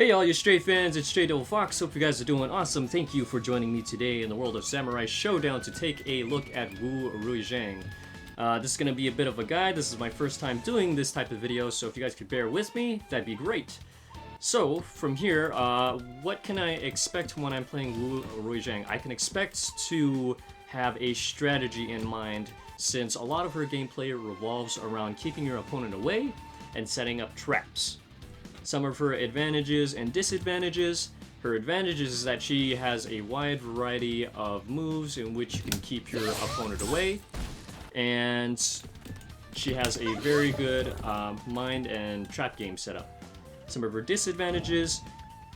Hey all you Stray fans, it's Stray Devil Fox. Hope you guys are doing awesome. Thank you for joining me today in the world of Samurai Shodown to take a look at Ruixiang. This is going to be a bit of a guide. This is my first time doing this type of video, so if you guys could bear with me, that'd be great. So, from here, what can I expect when I'm playing Ruixiang? I can expect to have a strategy in mind, since a lot of her gameplay revolves around keeping your opponent away and setting up traps. Some of her advantages and disadvantages. Her advantages is that she has a wide variety of moves in which you can keep your opponent away, and she has a very good mind and trap game setup. Some of her disadvantages: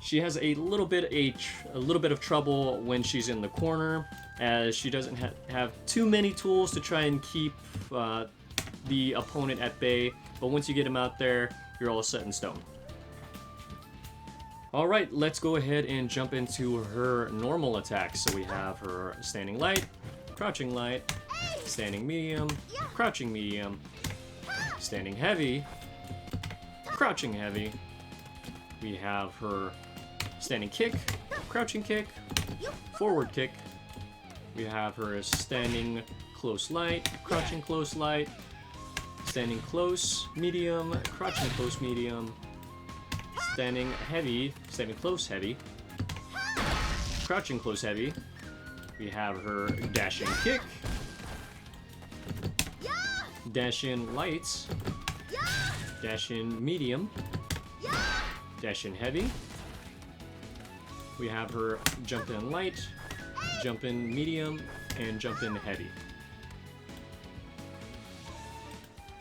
she has a little bit of trouble when she's in the corner, as she doesn't have too many tools to try and keep the opponent at bay. But once you get him out there, you're all set in stone. Alright, let's go ahead and jump into her normal attacks. So we have her standing light, crouching light, standing medium, crouching medium, standing heavy, crouching heavy. We have her standing kick, crouching kick, forward kick. We have her standing close light, crouching close light, standing close medium, crouching close medium, standing heavy, standing close heavy, crouching close heavy. We have her dashing kick, dash in lights, dash in medium, dash in heavy. We have her jump in light, jump in medium, and jump in heavy.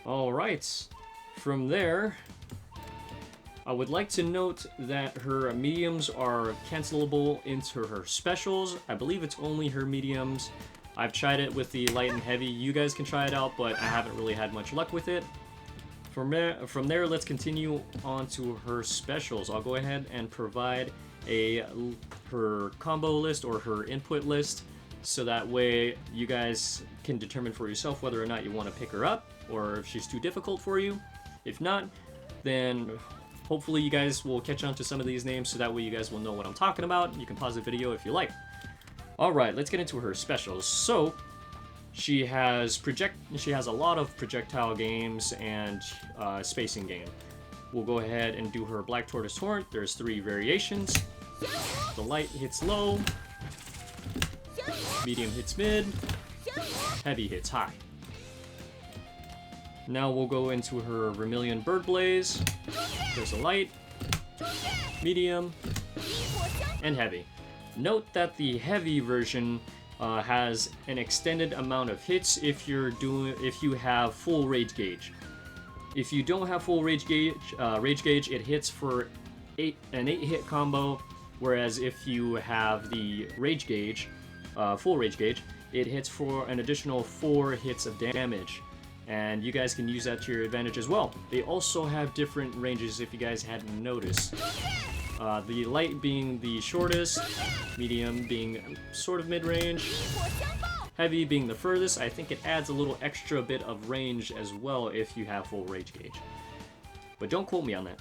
Alright, from there, I would like to note that her mediums are cancelable into her specials. I believe it's only her mediums. I've tried it with the light and heavy. You guys can try it out, but I haven't really had much luck with it. From there, let's continue on to her specials. I'll go ahead and provide her combo list or her input list, so that way you guys can determine for yourself whether or not you want to pick her up or if she's too difficult for you. If not, then hopefully you guys will catch on to some of these names, so that way you guys will know what I'm talking about. You can pause the video if you like. Alright, let's get into her specials. So, she has a lot of projectile games and spacing game. We'll go ahead and do her Black Tortoise Torrent. There's 3 variations. The light hits low, medium hits mid, heavy hits high. Now we'll go into her Vermilion Bird Blaze. There's a light, medium, and heavy. Note that the heavy version has an extended amount of hits if you have full rage gauge. If you don't have full rage gauge, it hits for an 8-hit combo, whereas if you have the rage gauge, full rage gauge, it hits for an additional 4 hits of damage. And you guys can use that to your advantage as well. They also have different ranges if you guys hadn't noticed. The light being the shortest, medium being sort of mid-range, heavy being the furthest. I think it adds a little extra bit of range as well if you have full rage gauge. But don't quote me on that.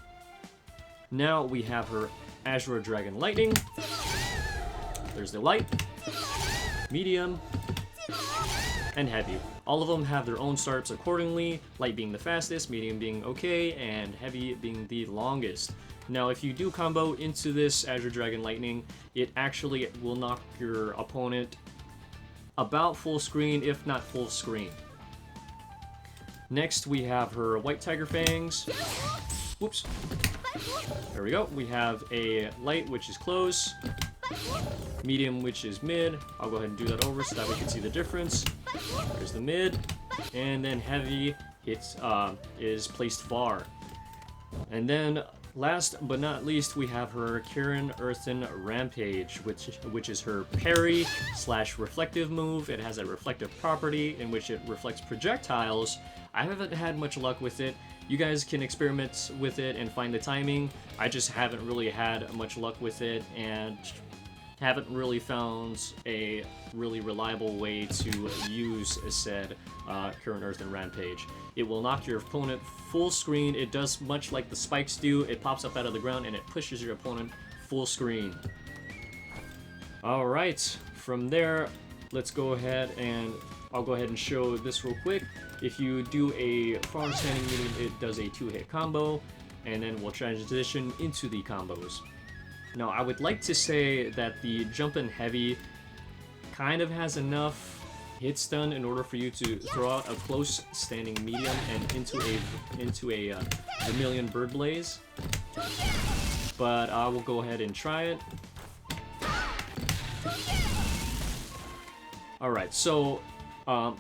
Now we have her Azure Dragon Lightning. There's the light, medium, and heavy. All of them have their own startups accordingly, light being the fastest, medium being okay, and heavy being the longest. Now, if you do combo into this Azure Dragon Lightning, it actually will knock your opponent about full screen, if not full screen. Next, we have her White Tiger Fangs. Whoops. There we go. We have a light, which is close, medium, which is mid. I'll go ahead and do that over so that we can see the difference. There's the mid, and then heavy is placed far. And then last but not least, we have her Kirin Earthen Rampage, which is her parry / reflective move. It has a reflective property in which it reflects projectiles. I haven't had much luck with it. You guys can experiment with it and find the timing. I just haven't really had much luck with it and haven't really found a really reliable way to use said Current Earth and Rampage. It will knock your opponent full screen. It does much like the spikes do. It pops up out of the ground and it pushes your opponent full screen. Alright, from there, let's go ahead and I'll go ahead and show this real quick. If you do a forward standing medium, it does a 2-hit combo, and then we'll transition into the combos. Now, I would like to say that the Jumpin' Heavy kind of has enough hits done in order for you to throw out a close standing medium and into a Vermilion Bird Blaze. But I will go ahead and try it. Alright, so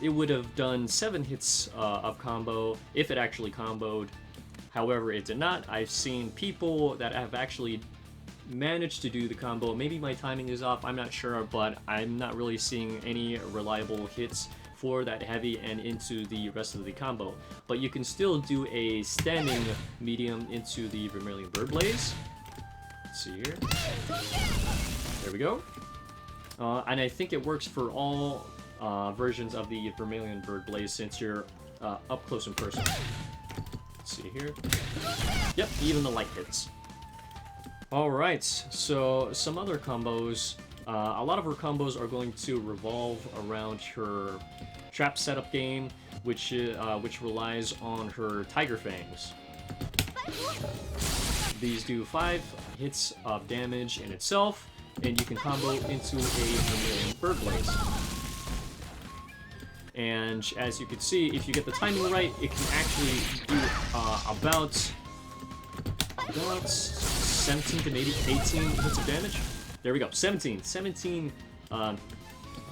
it would have done 7 hits of combo if it actually comboed. However, it did not. I've seen people that have actually managed to do the combo. Maybe my timing is off, I'm not sure, but I'm not really seeing any reliable hits for that heavy and into the rest of the combo. But you can still do a standing medium into the Vermilion Bird Blaze. Let's see here. There we go. And I think it works for all versions of the Vermilion Bird Blaze since you're up close and personal. Let's see here. Yep, even the light hits. Alright, so some other combos. A lot of her combos are going to revolve around her trap setup game, which relies on her Tiger Fangs. These do 5 hits of damage in itself, and you can combo into a Vermilion Bird Blaze. And as you can see, if you get the timing right, it can actually do about 17 to maybe 18 hits of damage. There we go, 17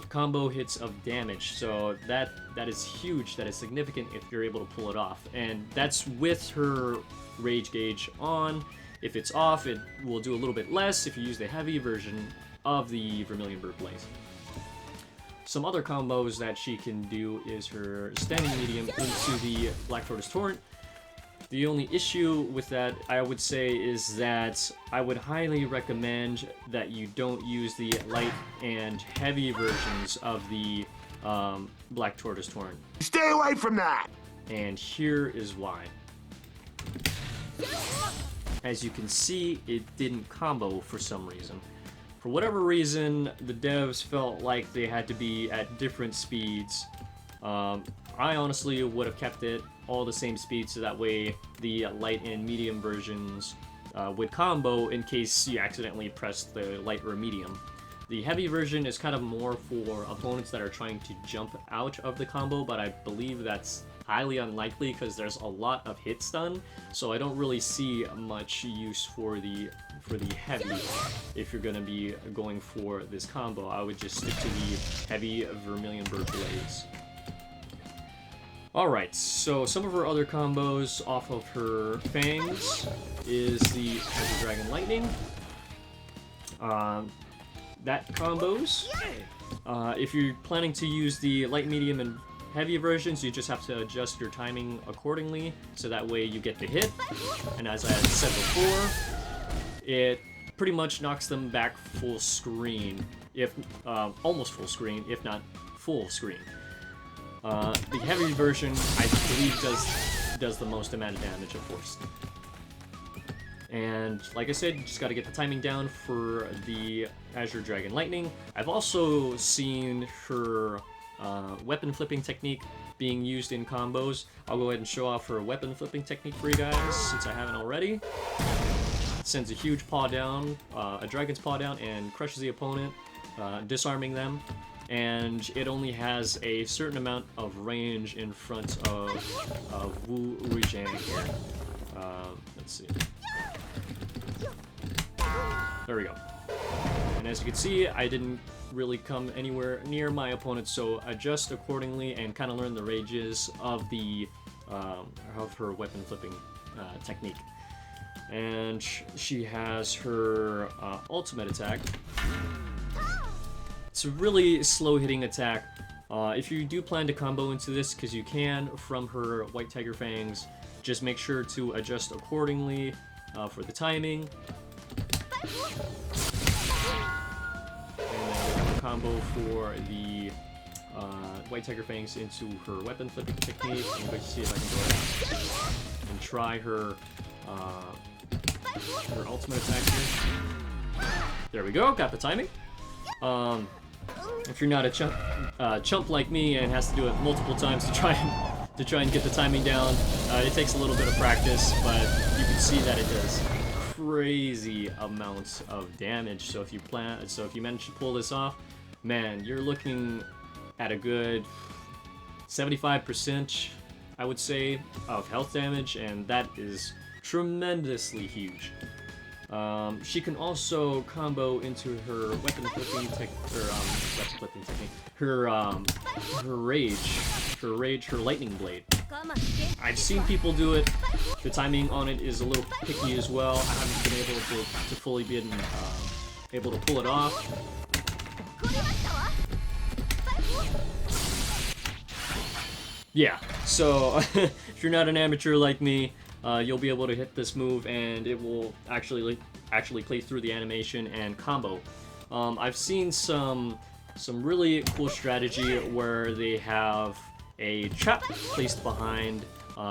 combo hits of damage. So that is huge, that is significant if you're able to pull it off. And that's with her rage gauge on. If it's off, it will do a little bit less if you use the heavy version of the Vermilion Bird Blaze. Some other combos that she can do is her standing medium into the Black Tortoise Torrent. The only issue with that, I would say, is that I would highly recommend that you don't use the light and heavy versions of the Black Tortoise Torrent. Stay away from that! And here is why. As you can see, it didn't combo for some reason. For whatever reason, the devs felt like they had to be at different speeds. I honestly would have kept it all the same speed so that way the light and medium versions would combo in case you accidentally pressed the light or medium. The heavy version is kind of more for opponents that are trying to jump out of the combo, but I believe that's highly unlikely because there's a lot of hits done, so I don't really see much use for the heavy. If you're going to be going for this combo, I would just stick to the heavy Vermilion Bird Blaze. Alright, so some of her other combos off of her fangs is the Azure Dragon Lightning. That combos. If you're planning to use the light, medium, and heavy versions, you just have to adjust your timing accordingly, so that way you get the hit. And as I had said before, it pretty much knocks them back full screen, if almost full screen, if not full screen. The heavy version, I believe, does the most amount of damage, of course. And like I said, you just got to get the timing down for the Azure Dragon Lightning. I've also seen her weapon flipping technique being used in combos. I'll go ahead and show off her weapon flipping technique for you guys, since I haven't already. Sends a huge paw down, a dragon's paw down, and crushes the opponent, disarming them. And it only has a certain amount of range in front of Ruixiang here. Let's see. There we go. And as you can see, I didn't really come anywhere near my opponent, so adjust accordingly and kind of learn the rages of the of her weapon flipping technique. And she has her ultimate attack. It's a really slow hitting attack. If you do plan to combo into this, because you can from her White Tiger Fangs, just make sure to adjust accordingly for the timing. combo for the White Tiger Fangs into her weapon flipping technique. I'm going to see if I can go ahead and try her ultimate attack here. There we go, got the timing. If you're not a chump like me and has to do it multiple times to try and get the timing down, it takes a little bit of practice, but you can see that it does crazy amounts of damage. So if you manage to pull this off, man, you're looking at a good 75%, I would say, of health damage, and that is tremendously huge. She can also combo into her weapon flipping technique, her lightning blade. I've seen people do it. The timing on it is a little picky as well. I haven't been able to fully be able to pull it off. Yeah, so if you're not an amateur like me, you'll be able to hit this move and it will actually play through the animation and combo. I've seen some really cool strategy where they have a trap placed behind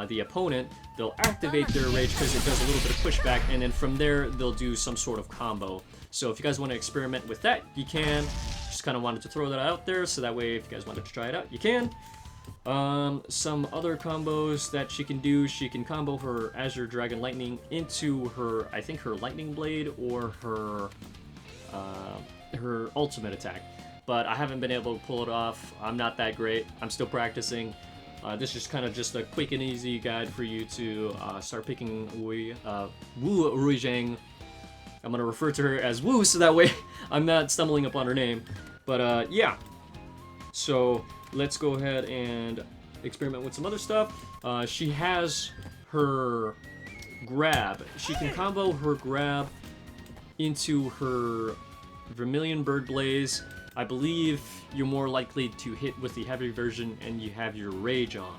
the opponent. They'll activate their rage because it does a little bit of pushback, and then from there they'll do some sort of combo. So if you guys want to experiment with that, you can. Just kind of wanted to throw that out there so that way if you guys wanted to try it out, you can. Some other combos that she can do, she can combo her Azure Dragon Lightning into her, I think her Lightning Blade or her ultimate attack. But I haven't been able to pull it off. I'm not that great. I'm still practicing. This is kind of just a quick and easy guide for you to start picking Wu Ruixiang. I'm going to refer to her as Wu so that way I'm not stumbling upon her name. But yeah, so let's go ahead and experiment with some other stuff. She has her grab. She can combo her grab into her Vermilion Bird Blaze. I believe you're more likely to hit with the heavy version and you have your rage on.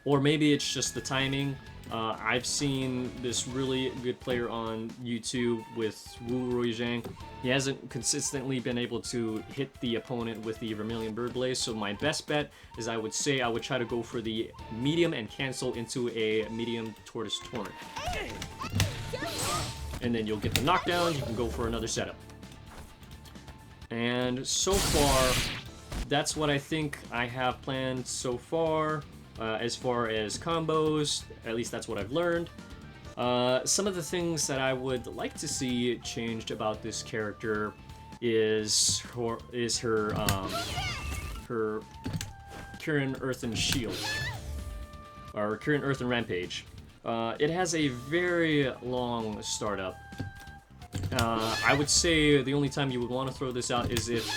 Or maybe it's just the timing. I've seen this really good player on YouTube with Wu Ruixiang. He hasn't consistently been able to hit the opponent with the Vermilion Bird Blaze, so my best bet is I would try to go for the medium and cancel into a medium Tortoise Torrent. And then you'll get the knockdown, you can go for another setup. And so far, that's what I think I have planned so far. As far as combos, at least that's what I've learned. Some of the things that I would like to see changed about this character is her Kirin Earthen Shield, or Kirin Earthen Rampage. It has a very long startup. I would say the only time you would want to throw this out is if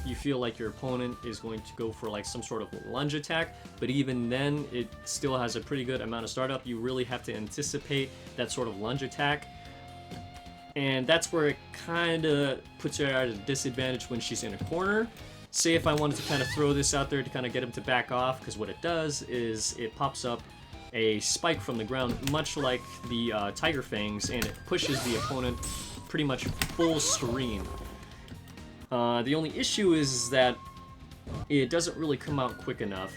you feel like your opponent is going to go for like some sort of lunge attack, but even then it still has a pretty good amount of startup. You really have to anticipate that sort of lunge attack, and that's where it kind of puts her at a disadvantage when she's in a corner. Say if I wanted to kind of throw this out there to kind of get him to back off, because what it does is it pops up a spike from the ground, much like the Tiger Fangs, and it pushes the opponent pretty much full screen. The only issue is that it doesn't really come out quick enough.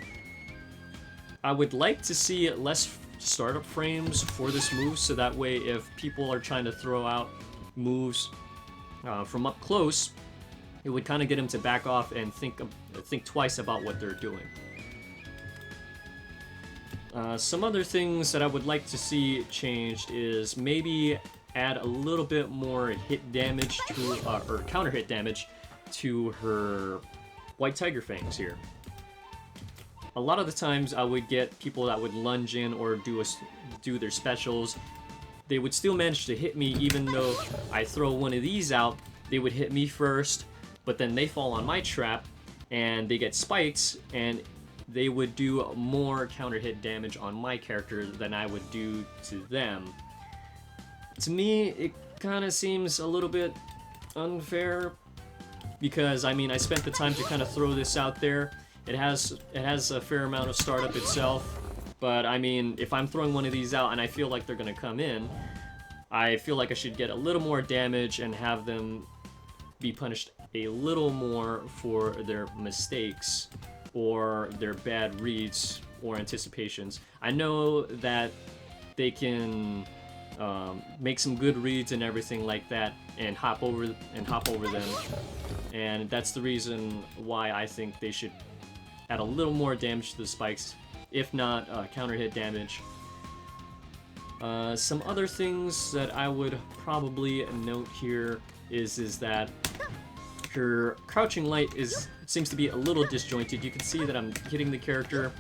I would like to see less startup frames for this move, so that way if people are trying to throw out moves from up close, it would kind of get them to back off and think twice about what they're doing. Some other things that I would like to see changed is maybe add a little bit more hit damage to, or counter hit damage to her White Tiger Fangs here. A lot of the times I would get people that would lunge in or do their specials. They would still manage to hit me even though I throw one of these out. They would hit me first, but then they fall on my trap and they get spikes, and they would do more counter hit damage on my character than I would do to them. To me, it kind of seems a little bit unfair, because I mean I spent the time to kind of throw this out there. It has a fair amount of startup itself, but I mean if I'm throwing one of these out and I feel like they're gonna come in, I feel like I should get a little more damage and have them be punished a little more for their mistakes or their bad reads or anticipations. I know that they can make some good reads and everything like that and hop over them, and that's the reason why I think they should add a little more damage to the spikes, if not counter hit damage. Some other things that I would probably note here is that her crouching light seems to be a little disjointed. You can see that I'm hitting the character,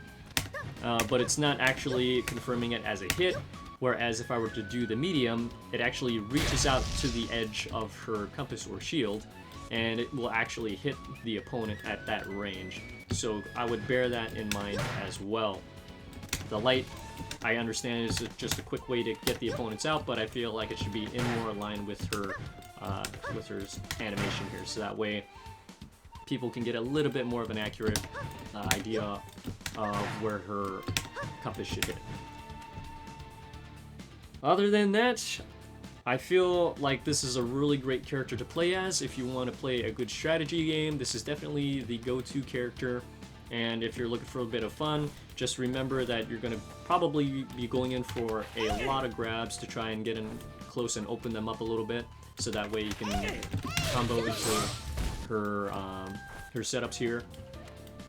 but it's not actually confirming it as a hit, whereas if I were to do the medium, it actually reaches out to the edge of her compass or shield, and it will actually hit the opponent at that range. So I would bear that in mind as well. The light, I understand, is just a quick way to get the opponents out, but I feel like it should be in more line with her animation here, so that way people can get a little bit more of an accurate idea of where her compass should hit. Other than that, I feel like this is a really great character to play as. If you want to play a good strategy game, this is definitely the go-to character. And if you're looking for a bit of fun, just remember that you're going to probably be going in for a lot of grabs to try and get in close and open them up a little bit, so that way you can combo into her setups here.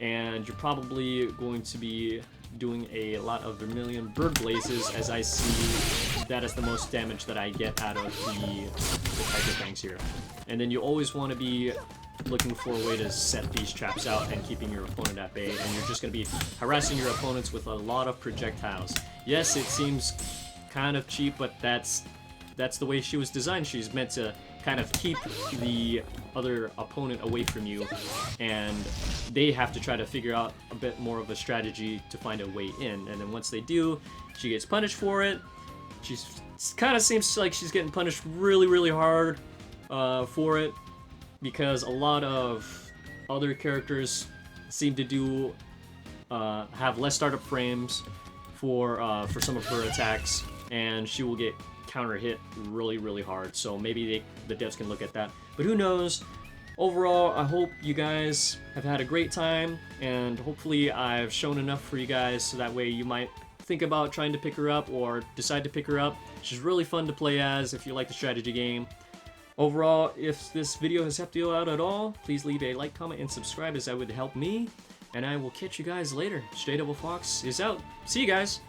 And you're probably going to be doing a lot of Vermilion Bird Blazes, as I see that is the most damage that I get out of the Tiger Fangs here. And then you always want to be looking for a way to set these traps out and keeping your opponent at bay, and you're just going to be harassing your opponents with a lot of projectiles. Yes, it seems kind of cheap, but that's the way she was designed. She's meant to kind of keep the other opponent away from you, and they have to try to figure out a bit more of a strategy to find a way in. And then once they do, she gets punished for it. She's kind of seems like she's getting punished really hard for it, because a lot of other characters seem to do have less startup frames for some of her attacks, and she will get counter hit really hard. So maybe the devs can look at that, but who knows. Overall, I hope you guys have had a great time, and hopefully I've shown enough for you guys so that way you might think about trying to pick her up or decide to pick her up. She's really fun to play as if you like the strategy game. Overall, if this video has helped you out at all, please leave a like, comment, and subscribe, as that would help me. And I will catch you guys later. Straight Double Fox is out. See you guys!